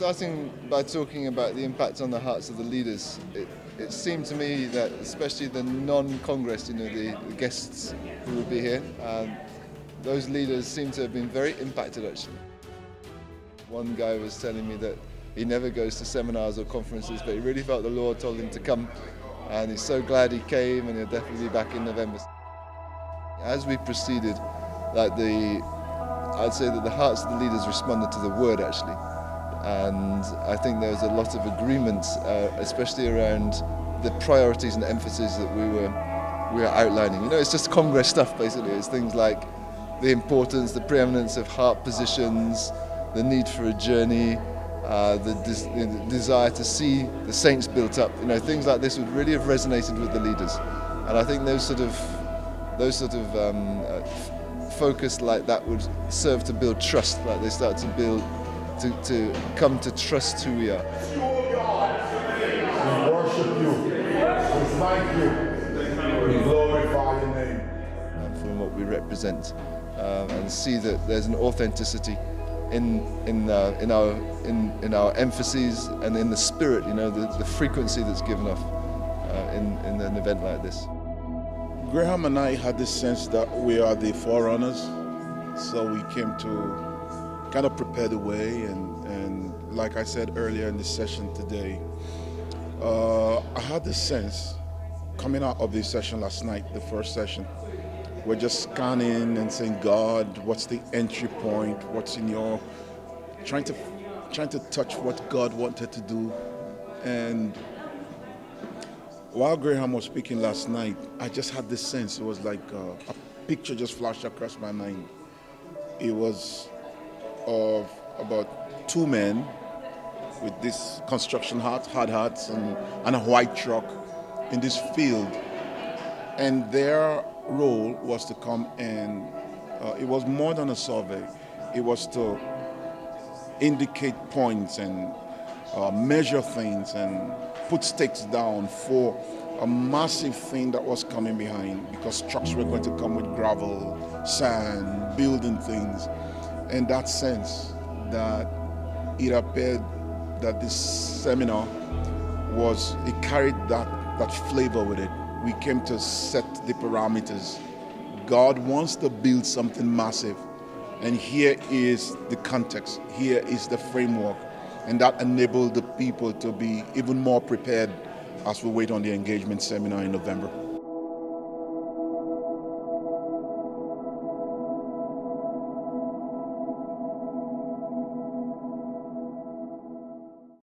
starting by talking about the impact on the hearts of the leaders, it seemed to me that especially the non-Congress, the guests who would be here, those leaders seem to have been very impacted actually. One guy was telling me that he never goes to seminars or conferences, but he really felt the Lord told him to come, and he's so glad he came, and he'll definitely be back in November. As we proceeded, I'd say that the hearts of the leaders responded to the word actually, and I think there was a lot of agreement, especially around the priorities and emphasis that we were outlining. It's just Congress stuff basically. It's things like the importance, the preeminence of heart positions, the need for a journey, the desire to see the saints built up. Things like this would really have resonated with the leaders, and I think those sort of focus like that would serve to build trust. Like they start to build, to come to trust who we are. We worship you. We thank you. We glorify your name. From what we represent, and see that there's an authenticity in our emphases and in the spirit, the frequency that's given off in an event like this. Graham and I had this sense that we are the forerunners, so we came to kind of prepare the way, and like I said earlier in the session today, I had this sense coming out of the session last night, the first session. We're just scanning and saying, God, what's the entry point? What's in your trying to touch what God wanted to do. And while Graham was speaking last night, I just had this sense. It was like a picture just flashed across my mind. It was of about two men with this construction hard hats and a white truck in this field, and their role was to come and it was more than a survey. It was to indicate points and measure things and put stakes down for a massive thing that was coming behind, because trucks were going to come with gravel, sand, building things. And that sense that it appeared that this seminar it carried that flavor with it. We came to set the parameters. God wants to build something massive, and here is the context, here is the framework, and that enabled the people to be even more prepared as we wait on the engagement seminar in November.